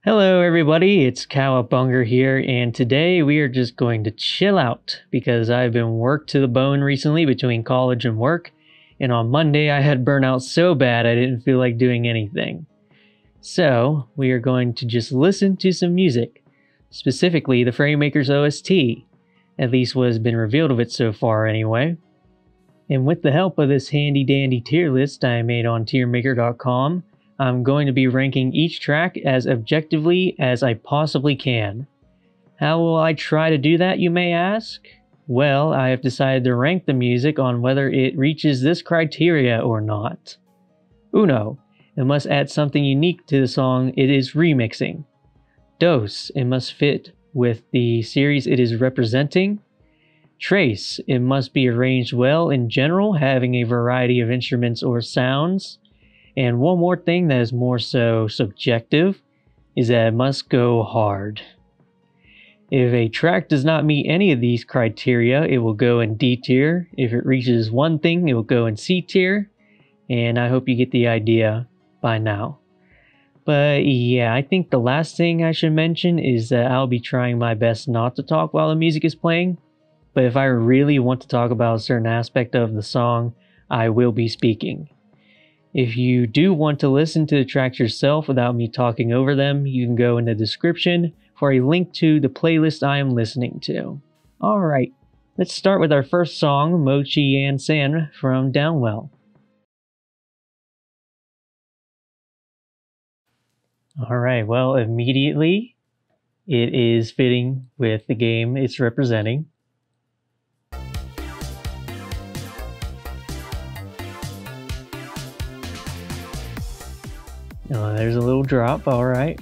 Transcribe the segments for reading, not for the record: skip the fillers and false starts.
Hello everybody, it's Cowabunga here, and today we are just going to chill out because I've been worked to the bone recently between college and work, and on Monday I had burnout so bad I didn't feel like doing anything. So, we are going to just listen to some music, specifically the Fraymakers OST, at least what has been revealed of it so far anyway. And with the help of this handy dandy tier list I made on tiermaker.com, I'm going to be ranking each track as objectively as I possibly can. How will I try to do that, you may ask? Well, I have decided to rank the music on whether it reaches this criteria or not. Uno, it must add something unique to the song it is remixing. Dos, it must fit with the series it is representing. Tres, it must be arranged well in general, having a variety of instruments or sounds. And one more thing that is more so subjective is that it must go hard. If a track does not meet any of these criteria, it will go in D tier. If it reaches one thing, it will go in C tier. And I hope you get the idea by now. But yeah, I think the last thing I should mention is that I'll be trying my best not to talk while the music is playing. But if I really want to talk about a certain aspect of the song, I will be speaking. If you do want to listen to the tracks yourself without me talking over them, you can go in the description for a link to the playlist I am listening to. Alright, let's start with our first song, MOCHI YASAN from DOWNWELL. Alright, well, immediately it is fitting with the game it's representing. Oh, there's a little drop, alright.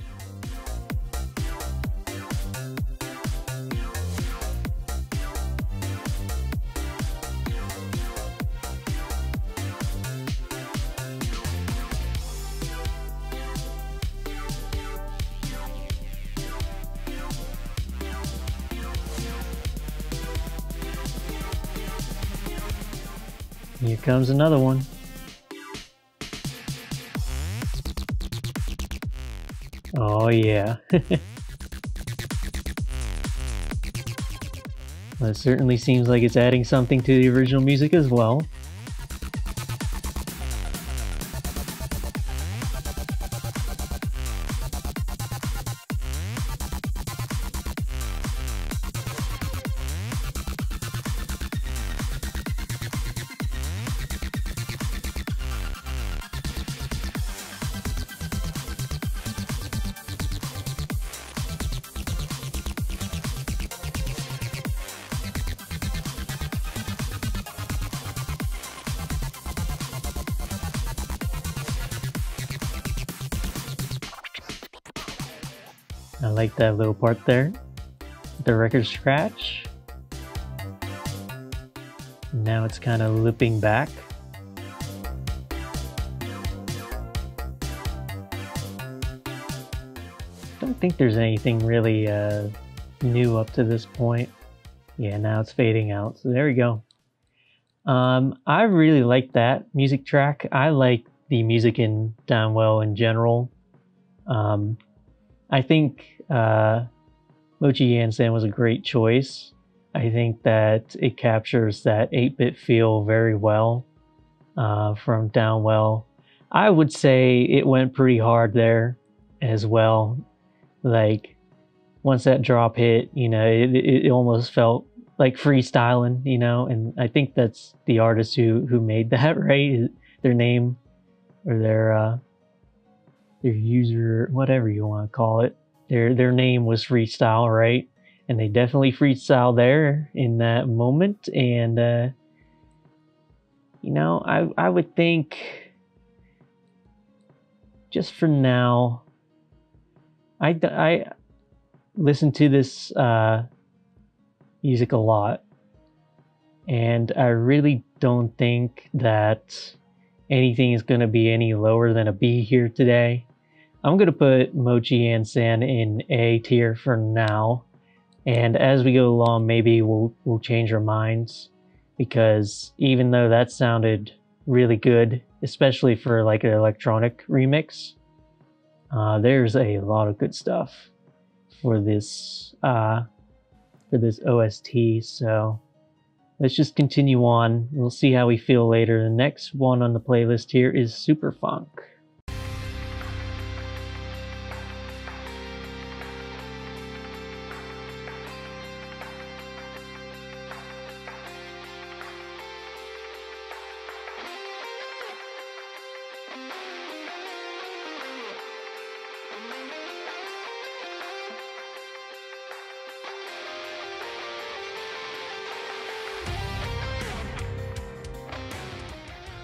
Here comes another one. Oh yeah. Well, it certainly seems like it's adding something to the original music as well. I like that little part there. The record scratch. Now it's kind of looping back. Don't think there's anything really new up to this point. Yeah, now it's fading out. So there we go. I really like that music track. I like the music in DOWNWELL in general. I think MOCHI YASAN was a great choice. I think that it captures that 8-bit feel very well from DOWNWELL. I would say it went pretty hard there as well. Like, once that drop hit, you know, it almost felt like freestyling, you know, and I think that's the artist who made that, right? Their name or their user, whatever you want to call it. Their name was Freestyle, right? And they definitely freestyle there in that moment. And you know, I would think just for now, I listen to this music a lot, and I really don't think that anything is going to be any lower than a B here today. I'm going to put MOCHI YASAN in A tier for now, and as we go along, maybe we'll change our minds, because even though that sounded really good, especially for like an electronic remix, There's a lot of good stuff for this OST, so let's just continue on. We'll see how we feel later. The next one on the playlist here is Super Funk.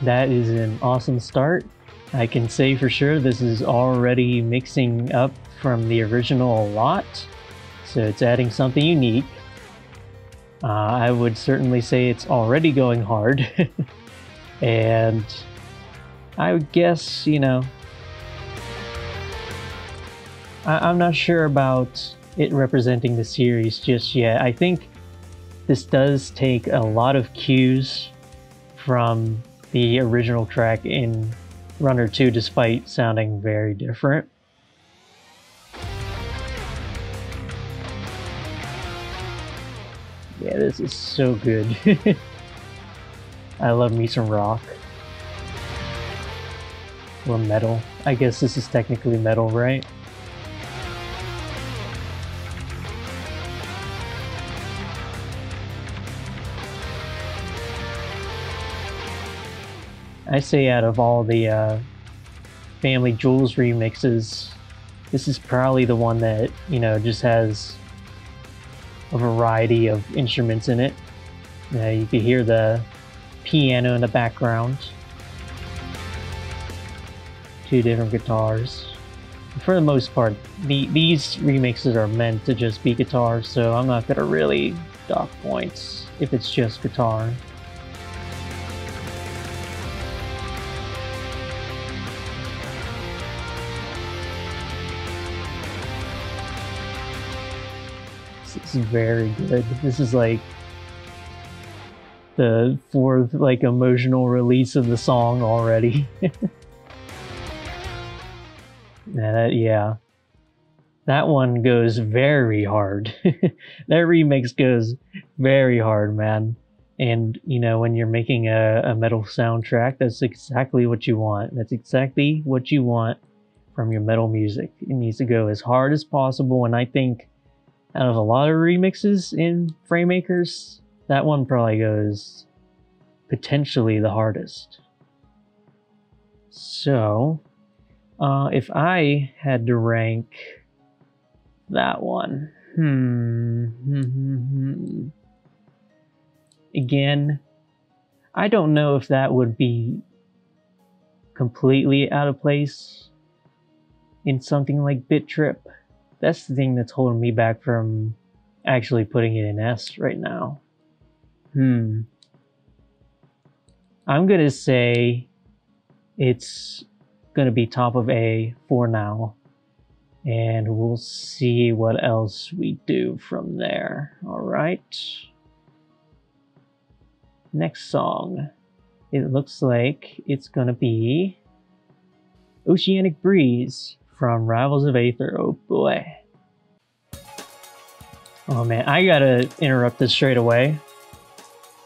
That is an awesome start. I can say for sure this is already mixing up from the original a lot, so it's adding something unique. I would certainly say it's already going hard. And I would guess, you know, I'm not sure about it representing the series just yet. I think this does take a lot of cues from the original track in Runner 2, despite sounding very different. Yeah, this is so good. I love me some rock. Or metal. I guess this is technically metal, right? I say out of all the FAMILYJULES remixes, this is probably the one that, you know, just has a variety of instruments in it. You can hear the piano in the background. 2 different guitars. For the most part, these remixes are meant to just be guitar, so I'm not gonna really dock points if it's just guitar. This is very good. This is like the 4th like emotional release of the song already. Yeah, that one goes very hard. That remix goes very hard, man. And you know, when you're making a metal soundtrack, that's exactly what you want. That's exactly what you want from your metal music. It needs to go as hard as possible, and I think out of a lot of remixes in Fraymakers, that one probably goes potentially the hardest. So, if I had to rank that one, again, I don't know if that would be completely out of place in something like Bit Trip. That's the thing that's holding me back from actually putting it in S right now. I'm gonna say it's gonna be top of A for now, and we'll see what else we do from there. All right. Next song. It looks like it's gonna be Oceanic Breeze from Rivals of Aether. Oh boy. Oh man, I gotta interrupt this straight away.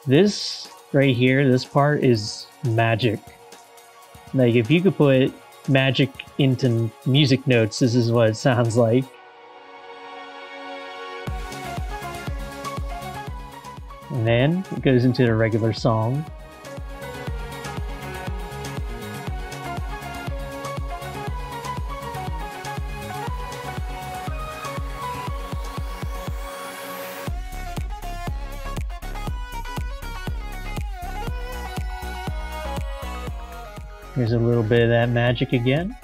This right here, this part is magic. Like, if you could put magic into music notes, this is what it sounds like. And then it goes into the regular song. Here's a little bit of that magic again.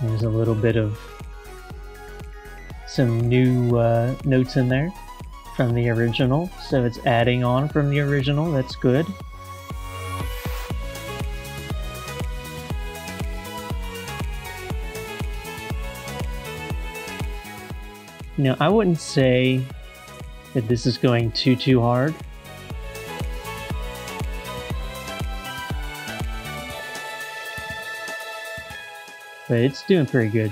There's a little bit of some new notes in there from the original, so it's adding on from the original. That's good. You know, I wouldn't say that this is going too hard. But it's doing pretty good.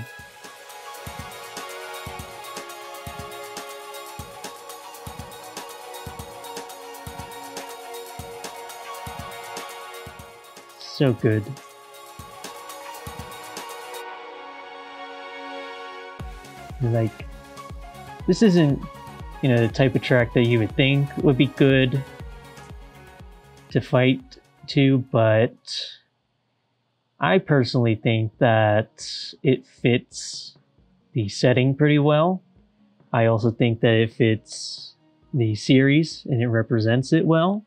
So good. Like, this isn't, you know, the type of track that you would think would be good to fight to, but I personally think that it fits the setting pretty well. I also think that it fits the series and it represents it well.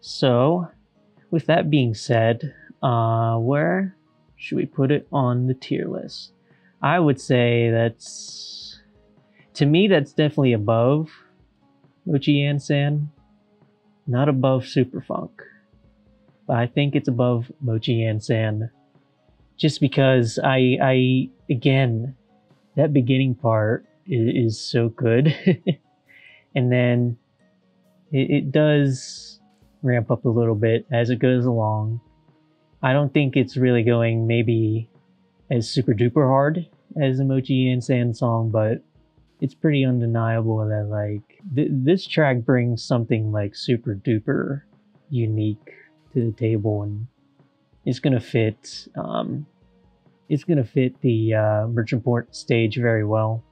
So, with that being said, where should we put it on the tier list? I would say that's, to me, that's definitely above MOCHI YASAN, not above Superfunk. But I think it's above MOCHI YASAN, just because I again, that beginning part is so good. And then it does ramp up a little bit as it goes along. I don't think it's really going maybe as super duper hard as a MOCHI YASAN song, but it's pretty undeniable that like this track brings something like super duper unique to the table, and it's gonna fit the Merchant Port stage very well.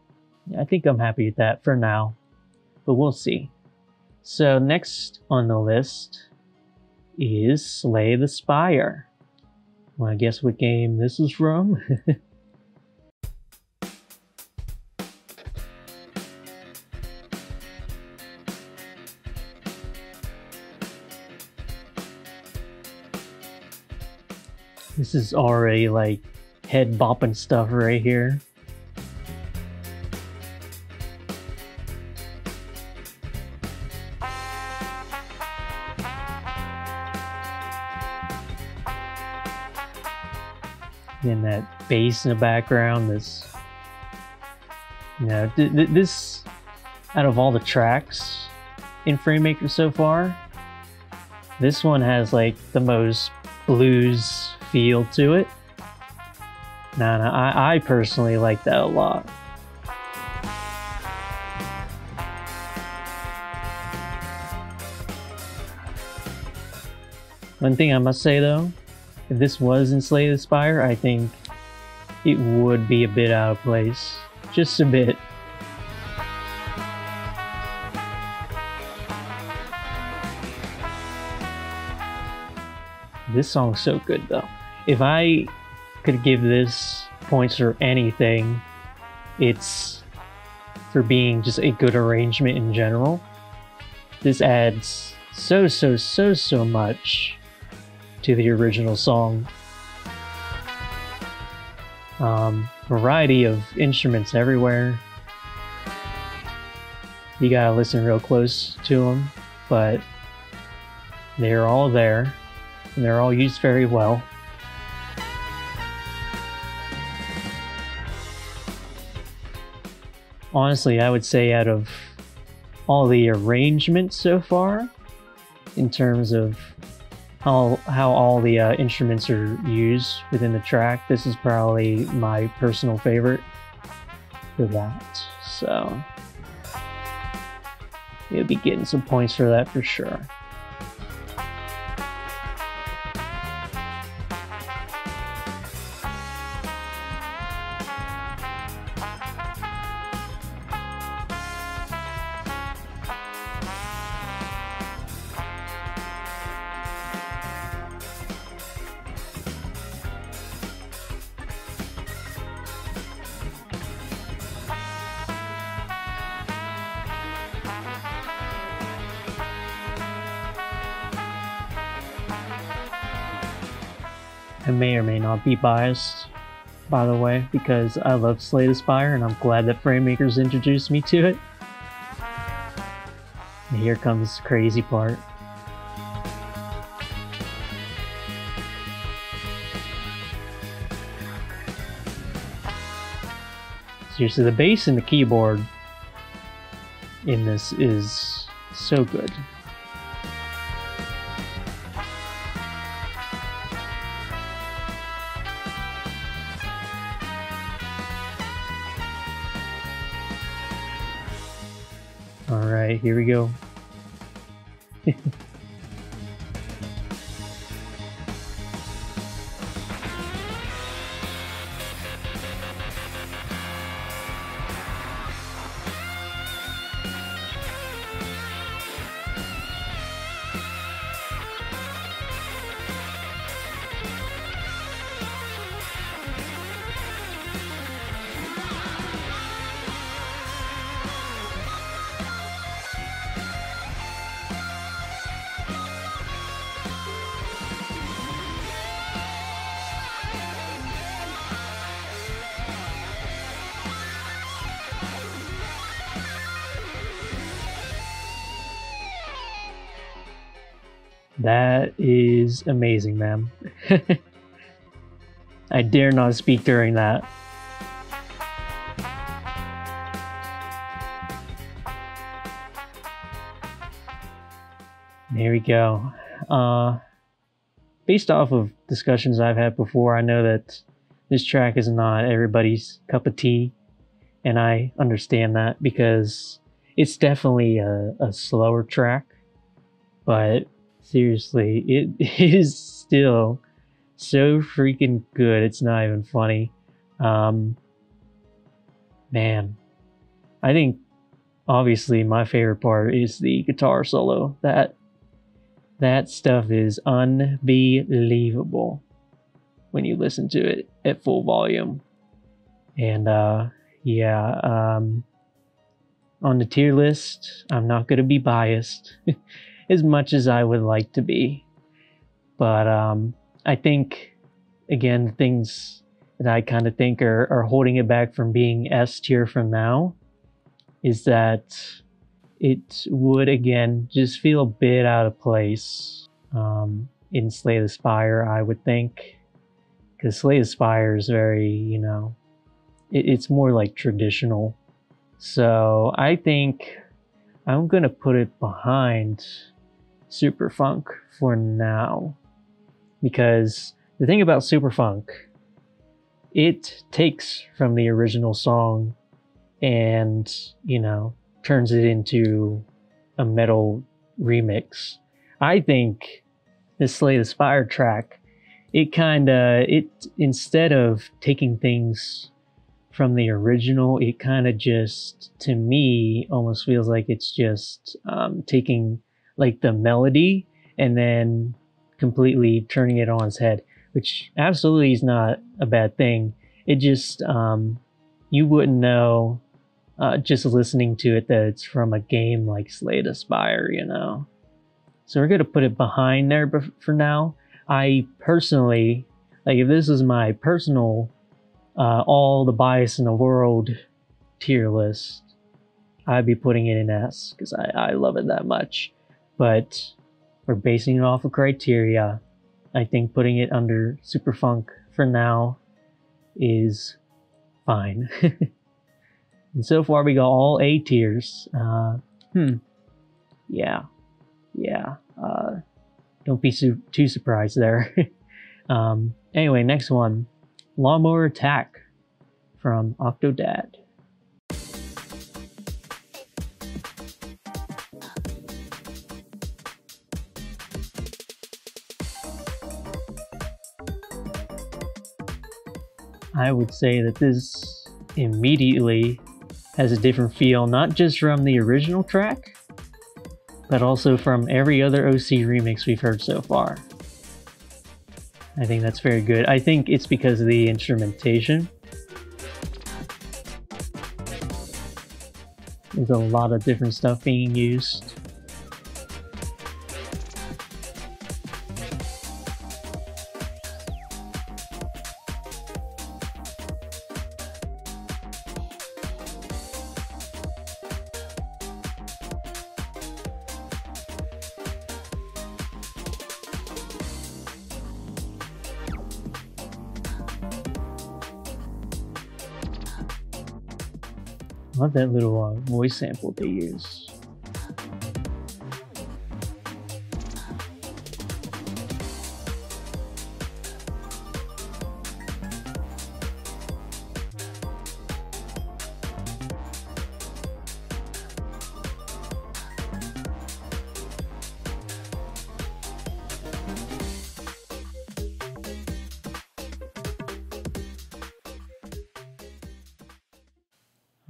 I think I'm happy with that for now, but we'll see. So next on the list is Slay the Spire. Wanna guess what game this is from? This is already like head bopping stuff right here. And that bass in the background, this, you know, this, out of all the tracks in Fraymakers so far, this one has like the most blues feel to it. Now, I personally like that a lot. One thing I must say though, if this was in Slay the Spire, I think it would be a bit out of place. Just a bit. This song's so good though. If I could give this points for anything, it's for being just a good arrangement in general. This adds so much to the original song. Variety of instruments everywhere. You gotta listen real close to them, but they're all there and they're all used very well. Honestly, I would say out of all the arrangements so far, in terms of how all the instruments are used within the track, this is probably my personal favorite for that. So you'll be getting some points for that for sure. I may or may not be biased, by the way, because I love Slay the Spire and I'm glad that Fraymakers introduced me to it. And here comes the crazy part. Seriously, the bass and the keyboard in this is so good. Alright, here we go. That is amazing, ma'am. I dare not speak during that. There we go. Based off of discussions I've had before, I know that this track is not everybody's cup of tea, and I understand that because it's definitely a slower track, but seriously, it is still so freaking good. It's not even funny. Man, I think obviously my favorite part is the guitar solo. That stuff is unbelievable when you listen to it at full volume. And yeah, on the tier list, I'm not going to be biased as much as I would like to be. But I think, again, the things that I kind of think are holding it back from being S tier from now is that it would, again, just feel a bit out of place in Slay the Spire, I would think. Because Slay the Spire is very, you know, it's more like traditional. So I think I'm going to put it behind Super Funk for now. Because the thing about Super Funk, it takes from the original song and, you know, turns it into a metal remix. I think the Slay the Spire track, instead of taking things from the original, it kind of just, to me, almost feels like it's just taking like the melody and then completely turning it on its head, which absolutely is not a bad thing. It just, you wouldn't know just listening to it that it's from a game like Slay the Spire, you know. So we're going to put it behind there for now. I personally, like, if this is my personal all the bias in the world tier list, I'd be putting it in S because I love it that much. But we're basing it off of criteria. I think putting it under Super Funk for now is fine. And so far we got all A tiers. Yeah. Don't be too surprised there. Anyway, next one. Lawnmower Attack from Octodad. I would say that this immediately has a different feel, not just from the original track, but also from every other OC remix we've heard so far. I think that's very good. I think it's because of the instrumentation. There's a lot of different stuff being used. Love that little voice sample they use.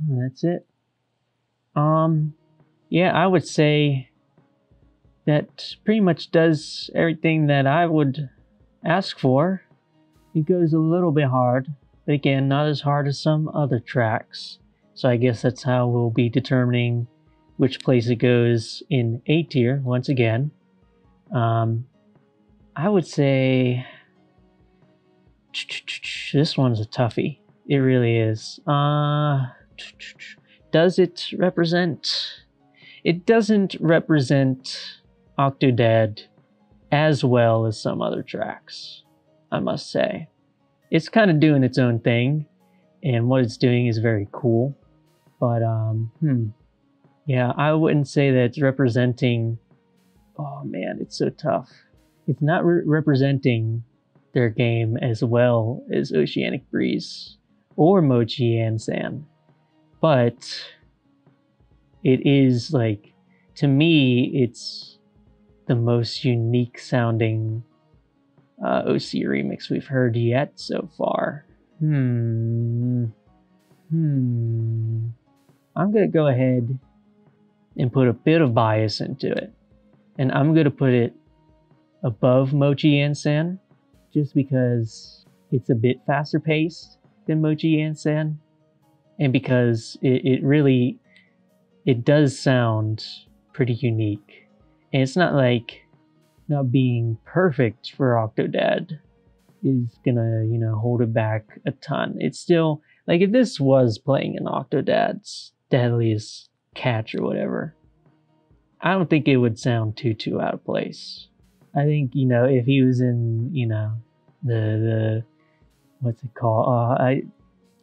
That's it. Yeah, I would say that pretty much does everything that I would ask for. It goes a little bit hard, but again, not as hard as some other tracks. So I guess that's how we'll be determining which place it goes in A tier once again. I would say this one's a toughie. It really is. Does it represent? It doesn't represent Octodad as well as some other tracks, I must say. It's kind of doing its own thing, and what it's doing is very cool. But, yeah, I wouldn't say that it's representing... Oh man, it's so tough. It's not representing their game as well as Oceanic Breeze or MOCHI YASAN. But it is, like, to me, it's the most unique sounding OCREMIX we've heard yet so far. I'm gonna go ahead and put a bit of bias into it. And I'm gonna put it above MOCHI YASAN just because it's a bit faster paced than MOCHI YASAN. And because it does sound pretty unique. And it's not like not being perfect for Octodad is gonna, you know, hold it back a ton. It's still, like, if this was playing in Octodad's Deadliest Catch or whatever, I don't think it would sound too out of place. I think, you know, if he was in, you know, the what's it called?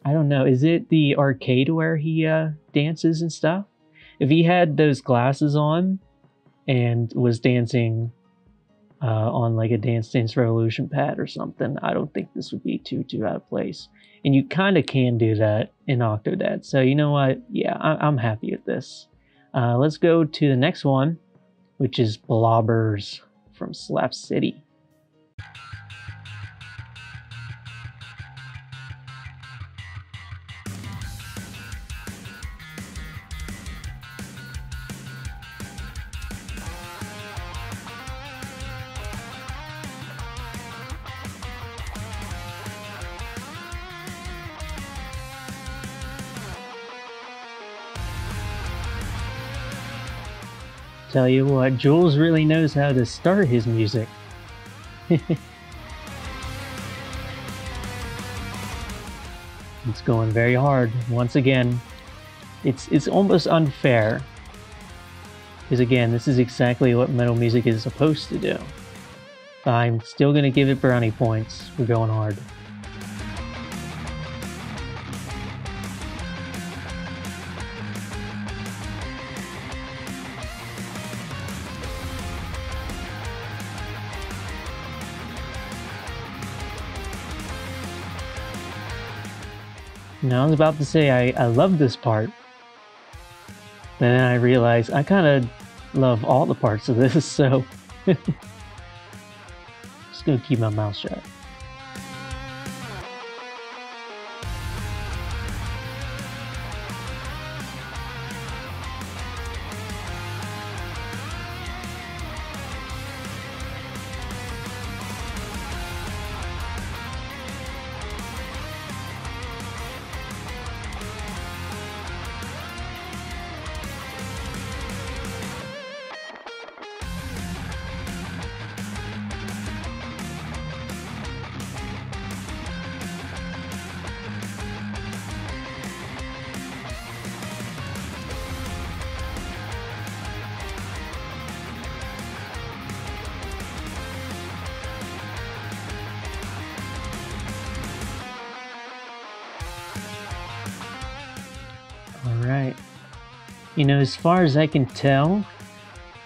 I don't know. Is it the arcade where he dances and stuff? If he had those glasses on and was dancing on like a Dance Dance Revolution pad or something, I don't think this would be too out of place. And you kind of can do that in Octodad. So you know what? Yeah, I'm happy with this. Let's go to the next one, which is Blobbers from Slap City. Tell you what, Jules really knows how to start his music. It's going very hard. Once again, it's almost unfair. Because again, this is exactly what metal music is supposed to do. But I'm still gonna give it brownie points for going hard. Now, I was about to say I love this part, but then I realized I kind of love all the parts of this, so just gonna keep my mouth shut. You know, as far as I can tell,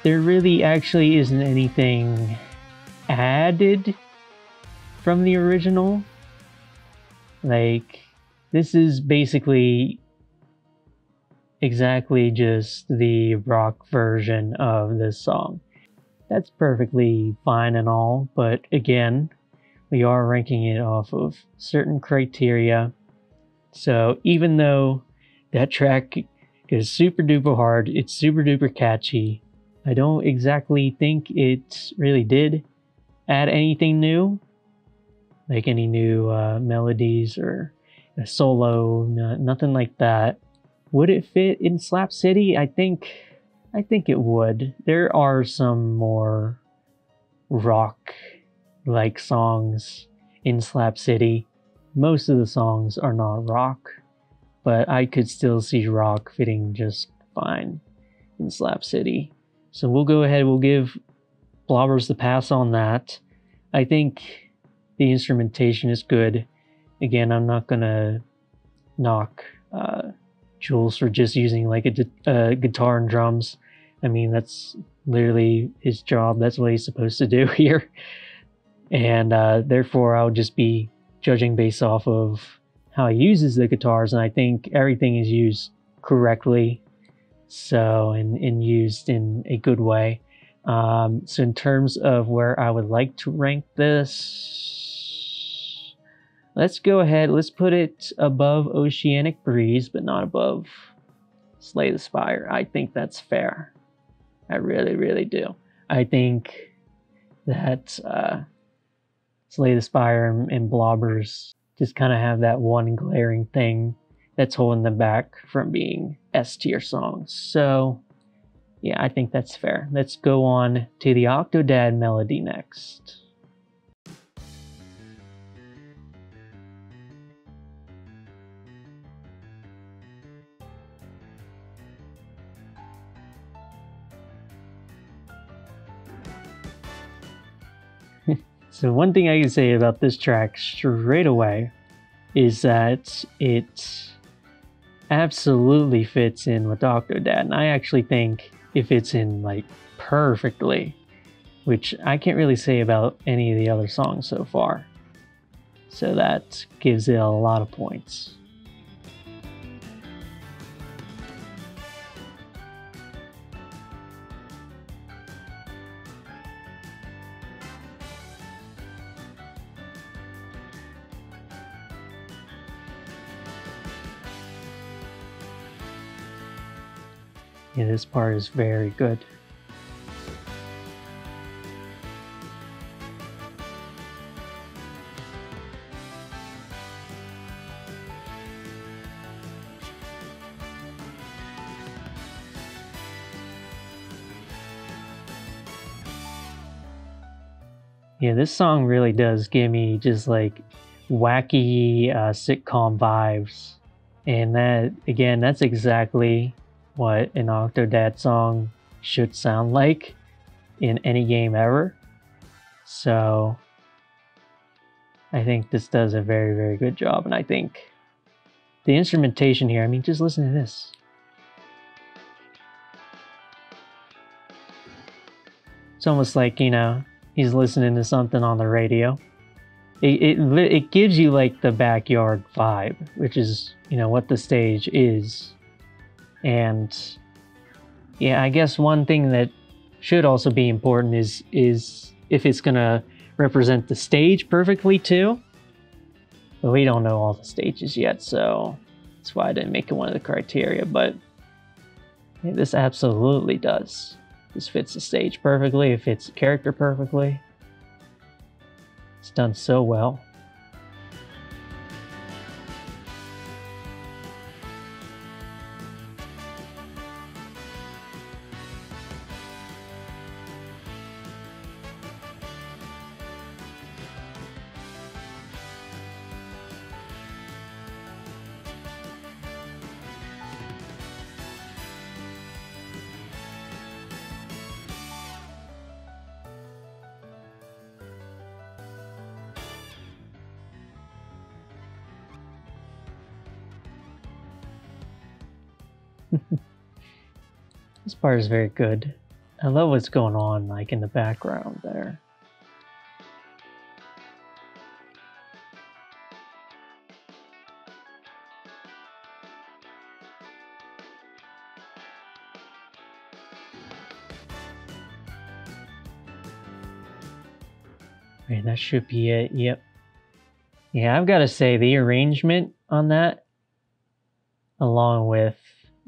there really actually isn't anything added from the original. Like, this is basically exactly just the rock version of this song. That's perfectly fine and all, but again, we are ranking it off of certain criteria. So even though that track is super duper hard, it's super duper catchy, I don't exactly think it really did add anything new, like any new melodies or a solo, nothing like that. Would it fit in Slap City? I think it would. There are some more rock-like songs in Slap City. Most of the songs are not rock, but I could still see rock fitting just fine in Slap City. So we'll go ahead, we'll give Blobbers the pass on that. I think the instrumentation is good. Again, I'm not gonna knock Jules for just using like a guitar and drums. I mean, that's literally his job. That's what he's supposed to do here. And therefore, I'll just be judging based off of how he uses the guitars. And I think everything is used correctly. So, and used in a good way. So in terms of where I would like to rank this, let's go ahead, let's put it above Oceanic Breeze, but not above Slay the Spire. I think that's fair. I really, really do. I think that Slay the Spire and Blobbers just kind of have that one glaring thing that's holding them back from being S-tier songs. So yeah, I think that's fair. Let's go on to the Octodad melody next. So one thing I can say about this track straight away is that it absolutely fits in with Octodad, and I actually think it fits in like perfectly, which I can't really say about any of the other songs so far. So that gives it a lot of points. Yeah, this part is very good. Yeah, this song really does give me just like wacky sitcom vibes. And that, again, that's exactly what an Octodad song should sound like in any game ever. So I think this does a very, very good job. And I think the instrumentation here, I mean, just listen to this. It's almost like, you know, he's listening to something on the radio. It gives you like the backyard vibe, which is, you know, what the stage is. And yeah, I guess one thing that should also be important is if it's gonna represent the stage perfectly too. But we don't know all the stages yet, so that's why I didn't make it one of the criteria. But yeah, this absolutely does. This fits the stage perfectly. It fits the character perfectly. It's done so well. This part is very good. I love what's going on like in the background there. Right, that should be it. Yep. Yeah, I've got to say the arrangement on that, along with,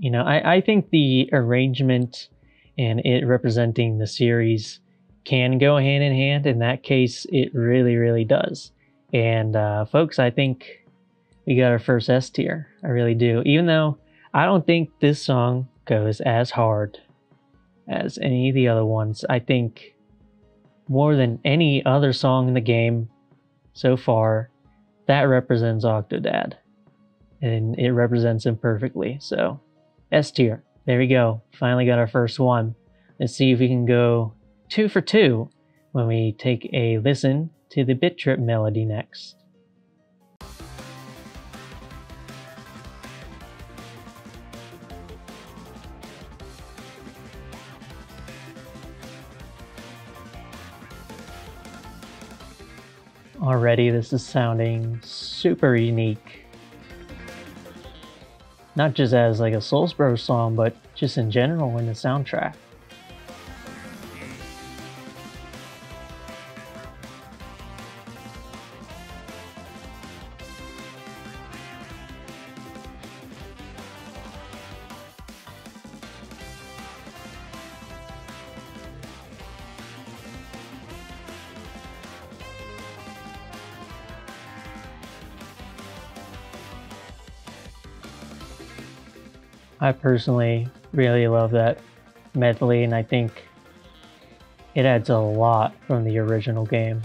you know, I think the arrangement and it representing the series can go hand in hand. In that case, it really, really does. And folks, I think we got our first S tier. I really do. Even though I don't think this song goes as hard as any of the other ones. I think more than any other song in the game so far, that represents Octodad. And it represents him perfectly. So, S tier. There we go. Finally got our first one. Let's see if we can go 2 for 2 when we take a listen to the Bit Trip melody next. Already this is sounding super unique. Not just as like a Soulsbro song, but just in general in the soundtrack. I personally really love that medley, and I think it adds a lot from the original game.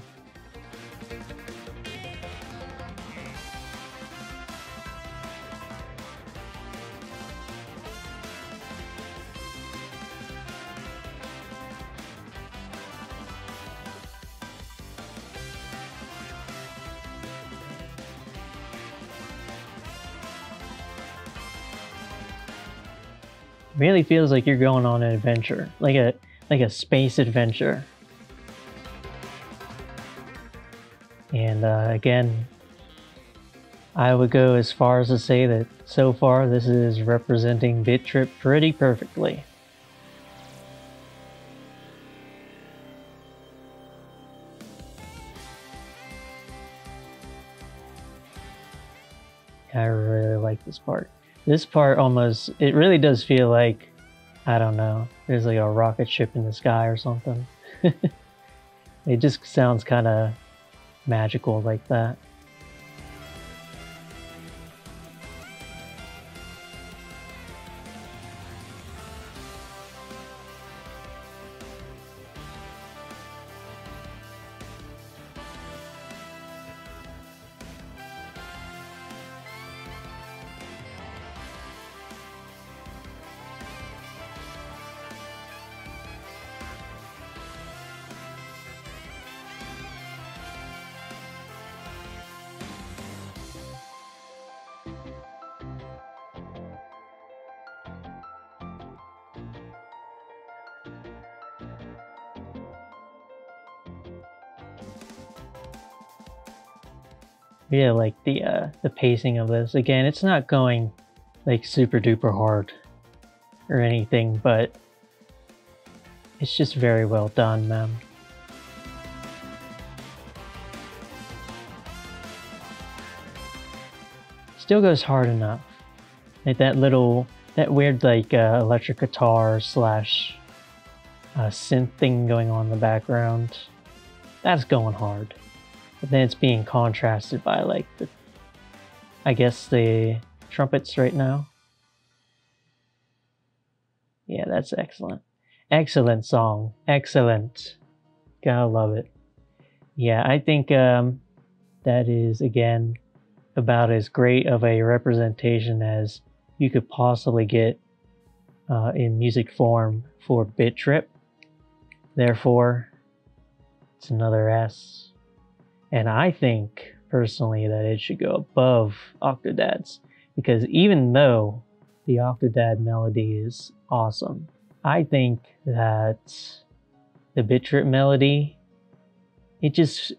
Really feels like you're going on an adventure, like a space adventure. And again, I would go as far as to say that so far this is representing Bit Trip pretty perfectly. I really like this part. This part almost, it really does feel like, I don't know, there's like a rocket ship in the sky or something. It just sounds kind of magical like that. Yeah, like the pacing of this. Again, it's not going like super duper hard or anything, but it's just very well done, man. Still goes hard enough. Like that weird like electric guitar slash synth thing going on in the background. That's going hard. But then it's being contrasted by like I guess the trumpets right now. Yeah, that's excellent. Excellent song. Excellent. Gotta love it. Yeah, I think that is, again, about as great of a representation as you could possibly get in music form for Bit Trip. Therefore, it's another S. And I think, personally, that it should go above Octodad's. Because even though the Octodad melody is awesome, I think that the bit trip melody,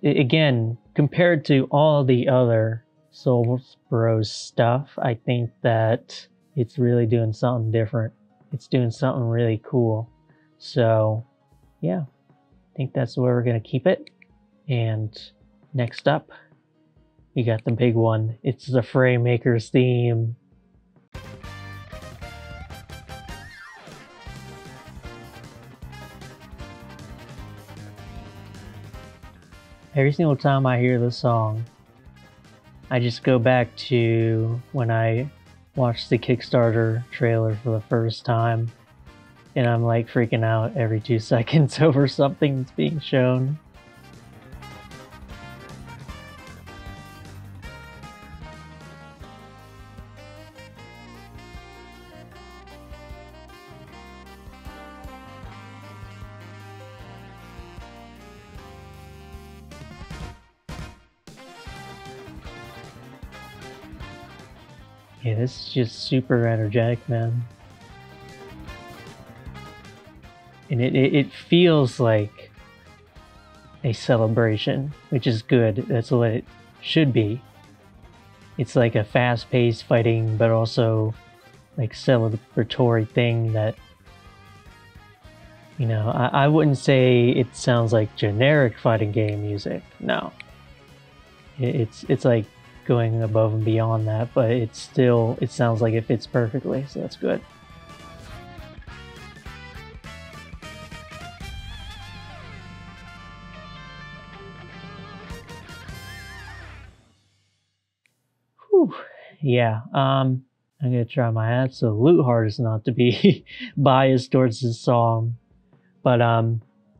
again, compared to all the other Soul Bros stuff, I think that it's really doing something different. It's doing something really cool. So yeah, I think that's where we're gonna keep it. And next up, we got the big one. It's the Fraymakers theme. Every single time I hear this song, I just go back to when I watched the Kickstarter trailer for the first time, and I'm like freaking out every 2 seconds over something that's being shown. Yeah, this is just super energetic, man. And it feels like a celebration, which is good. That's what it should be. It's like a fast-paced fighting, but also like celebratory thing that, you know, I wouldn't say it sounds like generic fighting game music. No. It's like going above and beyond that, but it sounds like it fits perfectly, so that's good. Whew. Yeah, I'm gonna try my absolute hardest not to be biased towards this song, but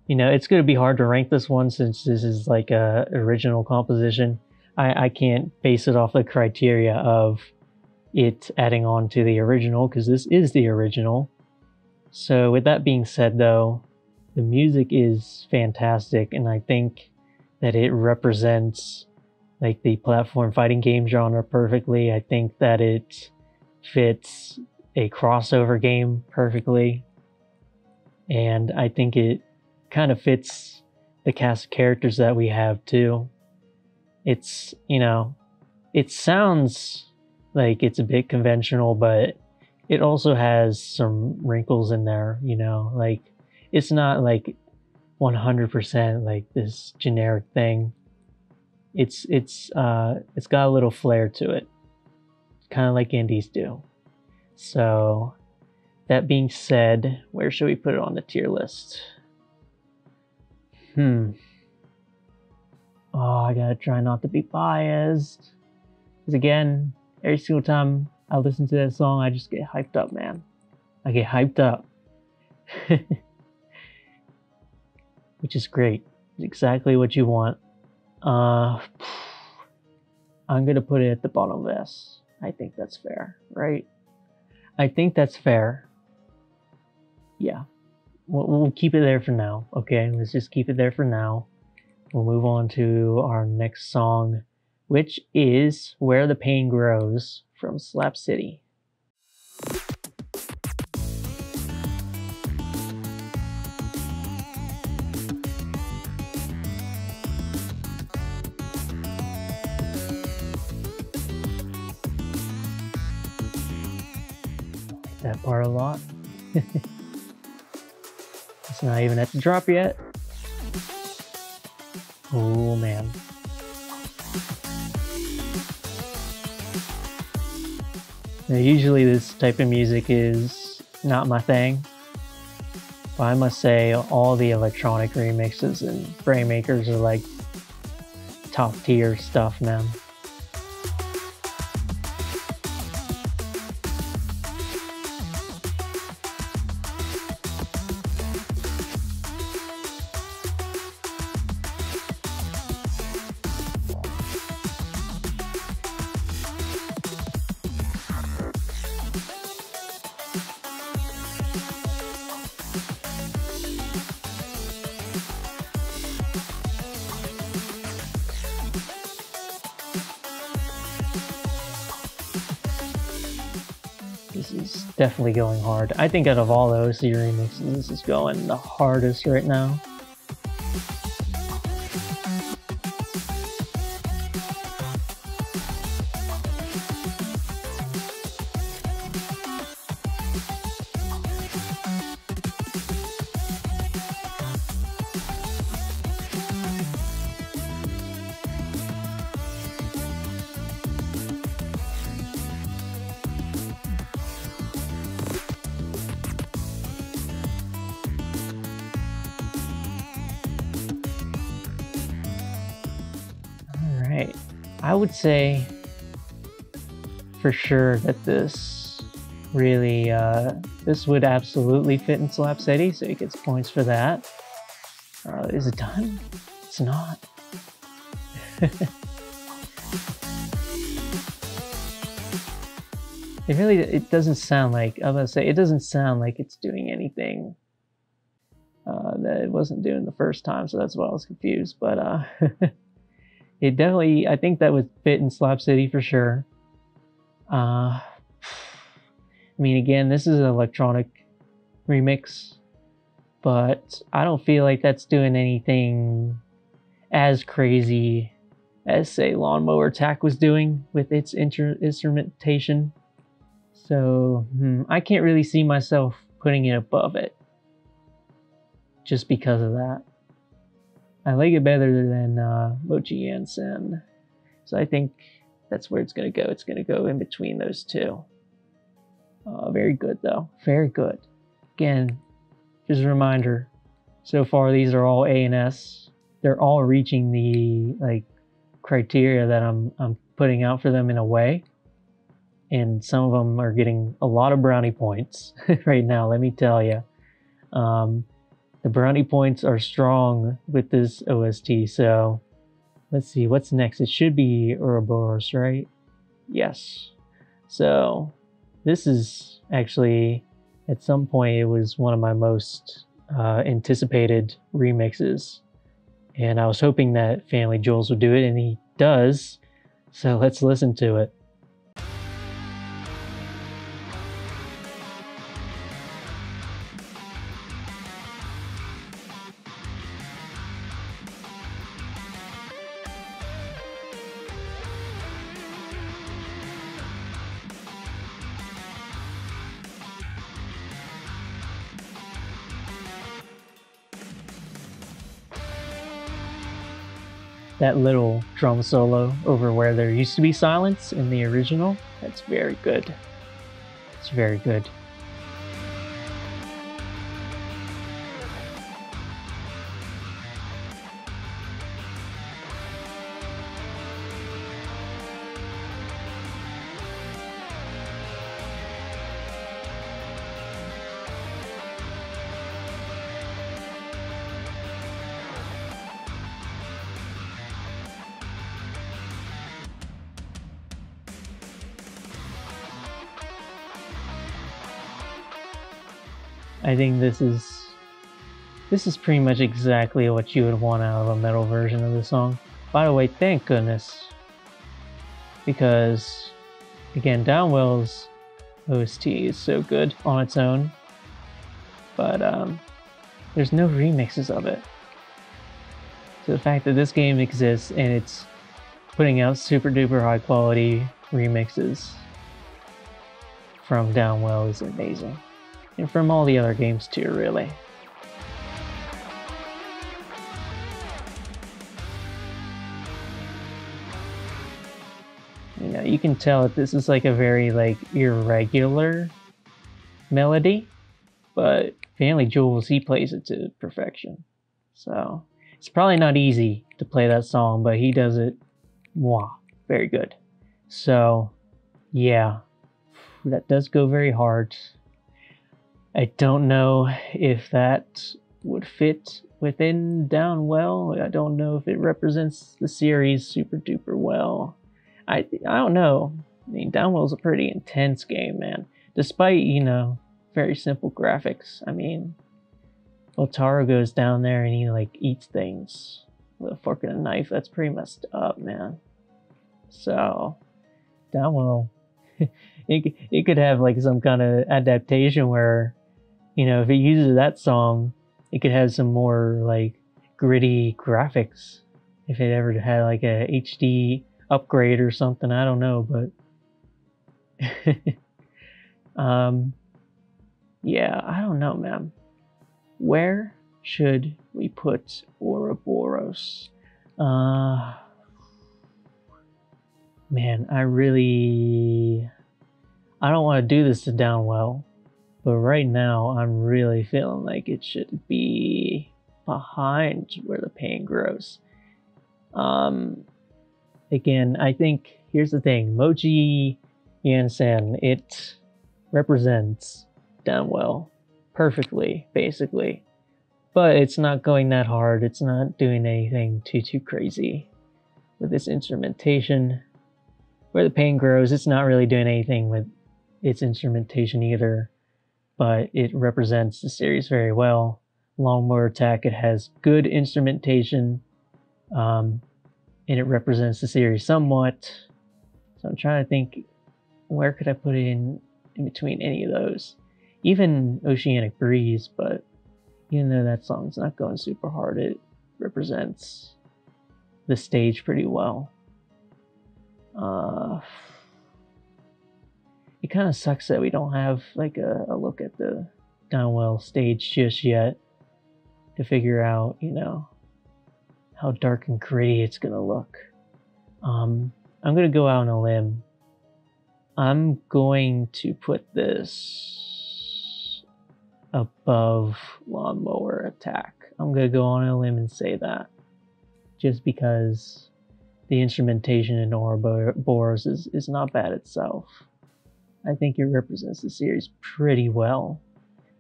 you know, it's gonna be hard to rank this one since this is like a original composition. I can't base it off the criteria of it adding on to the original, because this is the original. So with that being said though, the music is fantastic, and I think that it represents like the platform fighting game genre perfectly. I think that it fits a crossover game perfectly, and I think it kind of fits the cast of characters that we have too. It's, you know, it sounds like it's a bit conventional, but it also has some wrinkles in there, you know, like it's not like 100% like this generic thing. It's got a little flair to it, kind of like indies do. So that being said, where should we put it on the tier list? Oh, I gotta try not to be biased. Because again, every single time I listen to that song, I just get hyped up, man. I get hyped up. Which is great. It's exactly what you want. I'm gonna put it at the bottom of S. I think that's fair, right? I think that's fair. Yeah. We'll keep it there for now, okay? Let's just keep it there for now. We'll move on to our next song, which is Where the Pain Grows from Slap City. That part a lot. It's not even at the drop yet. Oh man. Now usually this type of music is not my thing, but I must say all the electronic remixes and Fraymakers are like top tier stuff, man. definitely going hard. I think out of all the OC remixes, this is going the hardest right now. Alright, I would say for sure that this really, this would absolutely fit in Slap City, so he gets points for that. Is it done? It's not. It doesn't sound like, I was gonna say, it doesn't sound like it's doing anything that it wasn't doing the first time, so that's why I was confused, but it definitely, I think that would fit in Slap City for sure. I mean, again, this is an electronic remix, but I don't feel like that's doing anything as crazy as, say, Lawnmower Attack was doing with its instrumentation. So, I can't really see myself putting it above it just because of that. I like it better than MOCHI YASAN. So I think that's where it's going to go. It's going to go in between those two. Very good, though. Very good. Again, just a reminder. So far, these are all A and S. They're all reaching the criteria that I'm putting out for them in a way. And some of them are getting a lot of brownie points right now, let me tell you. The brownie points are strong with this OST, so let's see, what's next? It should be UROBOROS, right? Yes. So this is actually, at some point, it was one of my most anticipated remixes. And I was hoping that FamilyJules would do it, and he does. So let's listen to it. That little drum solo over where there used to be silence in the original, that's very good. It's very good. I think this is pretty much exactly what you would want out of a metal version of the song. By the way, thank goodness. Because, again, DOWNWELL's OST is so good on its own. But there's no remixes of it. So the fact that this game exists and it's putting out super duper high quality remixes from DOWNWELL is amazing. And from all the other games too, really. You know, you can tell that this is like a very irregular melody, but FamilyJules, he plays it to perfection. So it's probably not easy to play that song, but he does it, very good. So yeah, that does go very hard. I don't know if that would fit within DOWNWELL. I don't know if it represents the series super duper well. I don't know. I mean, DOWNWELL's a pretty intense game, man. Despite, you know, very simple graphics. I mean, Otaro goes down there and he eats things with a fork and a knife. That's pretty messed up, man. So, DOWNWELL, it could have like some kind of adaptation where, you know, if it uses that song, it could have some more like gritty graphics. If it ever had like a HD upgrade or something, I don't know, but yeah, I don't know, man. Where should we put Ouroboros? Man, I don't want to do this to Downwell, but right now I'm really feeling like it should be behind Where the Pain Grows. Again, I think here's the thing: MOCHI YASAN, it represents Downwell perfectly, basically, but it's not going that hard. It's not doing anything too crazy with this instrumentation. Where the Pain Grows, it's not really doing anything with its instrumentation either, but it represents the series very well. Lawnmower Attack, it has good instrumentation, and it represents the series somewhat. So I'm trying to think, where could I put it in between any of those? Even Oceanic Breeze, but even though that song's not going super hard, it represents the stage pretty well. It kind of sucks that we don't have like a look at the Downwell stage just yet to figure out, you know, how dark and gritty it's gonna look. I'm gonna go out on a limb. I'm going to put this above Lawnmower Attack. I'm gonna go on a limb and say that, just because the instrumentation in Ouroboros is not bad itself. I think it represents the series pretty well.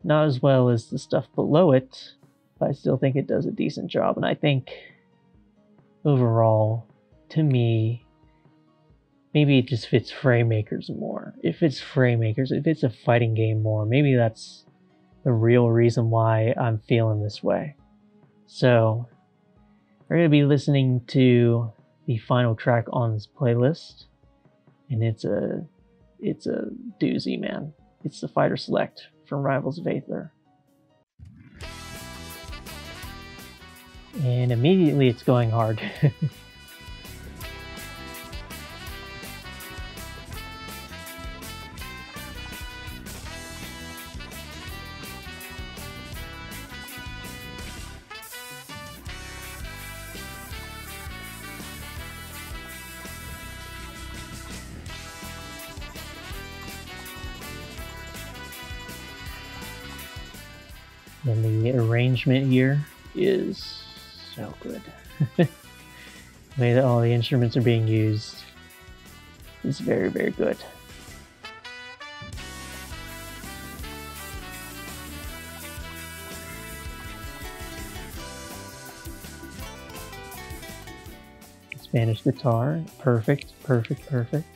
Not as well as the stuff below it, but I still think it does a decent job. And I think overall, to me, maybe it just fits Fraymakers more. It fits Fraymakers, it fits a fighting game more. Maybe that's the real reason why I'm feeling this way. So, we're going to be listening to the final track on this playlist, and it's a doozy, man. It's the Fighter Select from Rivals of AETHER. And immediately it's going hard. And the arrangement here is so good. The way that all the instruments are being used is very, very good. Spanish guitar, perfect, perfect, perfect.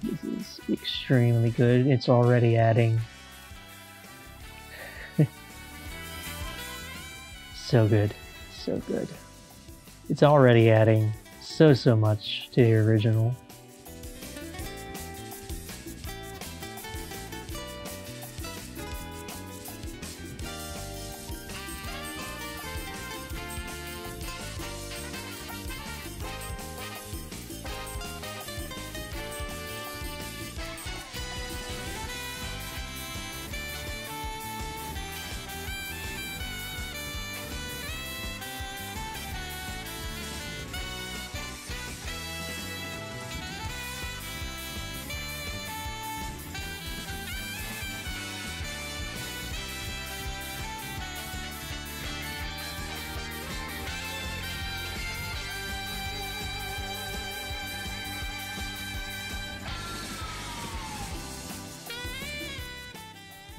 This is extremely good. It's already adding so good, so good. It's already adding so much to the original.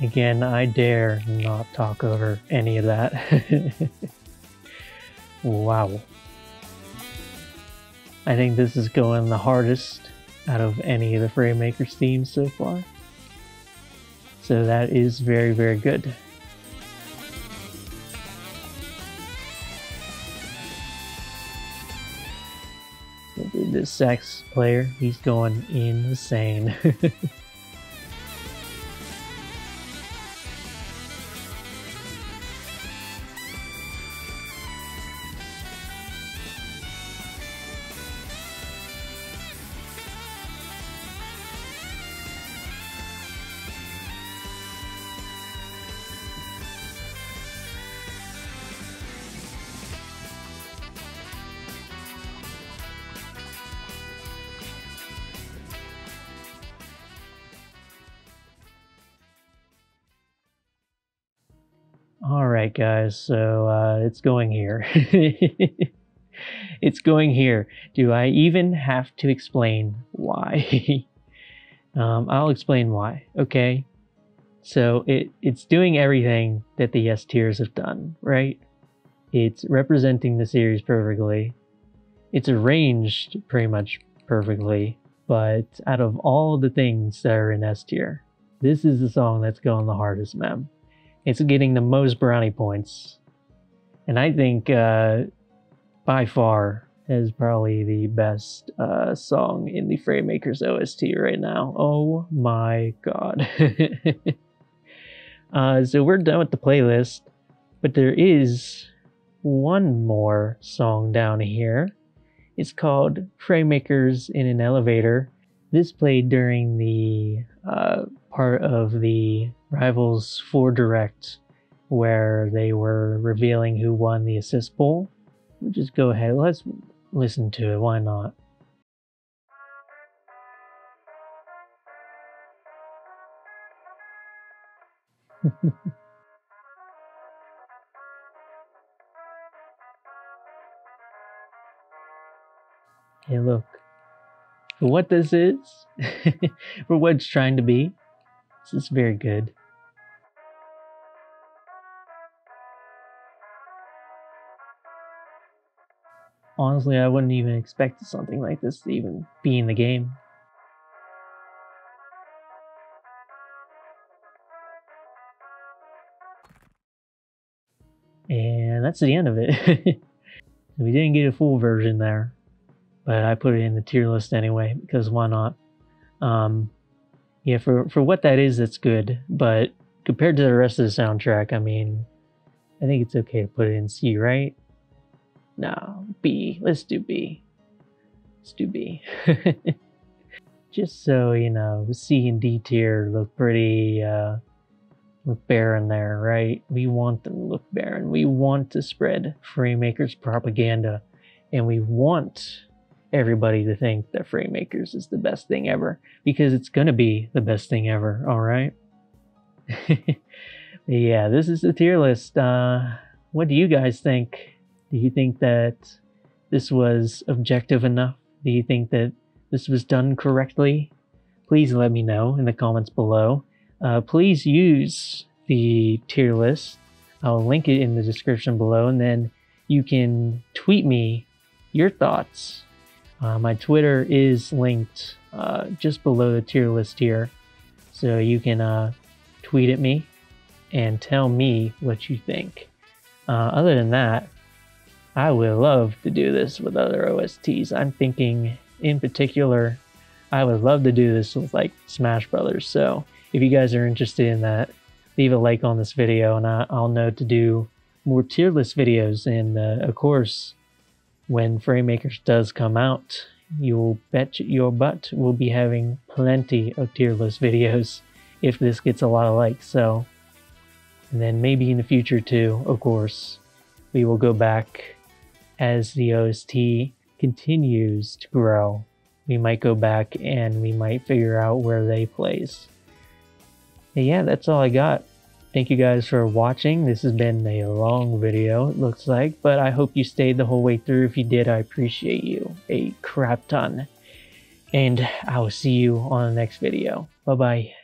Again, I dare not talk over any of that. Wow. I think this is going the hardest out of any of the Fraymakers themes so far. So that is very, very good. This sax player, he's going insane. Alright guys, so it's going here. It's going here. Do I even have to explain why? I'll explain why, okay? So it's doing everything that the S tiers have done, right? It's representing the series perfectly. It's arranged pretty much perfectly, but out of all the things that are in S tier, this is the song that's going the hardest, man. It's getting the most brownie points. And I think by far is probably the best song in the Fraymakers OST right now. Oh my god. So we're done with the playlist, but there is one more song down here. It's called Fraymakers in an Elevator. This played during the part of the Rivals 4 Direct where they were revealing who won the assist poll. We'll just go ahead, let's listen to it, why not? Hey look, for what this is, for what it's trying to be, this is very good. Honestly, I wouldn't even expect something like this to even be in the game. And that's the end of it. We didn't get a full version there, but I put it in the tier list anyway, because why not? Yeah, for what that is, that's good, but compared to the rest of the soundtrack, I mean, I think it's okay to put it in C, right? No, B. Let's do B. Let's do B. Just so, you know, the C and D tier look pretty, look barren there, right? We want them to look barren. We want to spread Fraymakers propaganda, and we want everybody to think that Fraymakers is the best thing ever, because it's gonna be the best thing ever, alright? Yeah, this is the tier list. What do you guys think? Do you think that this was objective enough? Do you think that this was done correctly? Please let me know in the comments below. Please use the tier list. I'll link it in the description below, and then you can tweet me your thoughts. My Twitter is linked just below the tier list here, so you can tweet at me and tell me what you think. Other than that, I would love to do this with other OSTs. I'm thinking, in particular, I would love to do this with like Smash Brothers. So if you guys are interested in that, leave a like on this video, and I'll know to do more tier list videos. And of course, when Fraymakers does come out, you'll bet your butt we'll be having plenty of tier list videos if this gets a lot of likes. So, and then maybe in the future too, of course, we will go back as the OST continues to grow. We might go back and we might figure out where they place. But yeah, that's all I got. Thank you guys for watching. This has been a long video, it looks like, but I hope you stayed the whole way through. If you did, I appreciate you a crap ton. And I will see you on the next video. Bye-bye.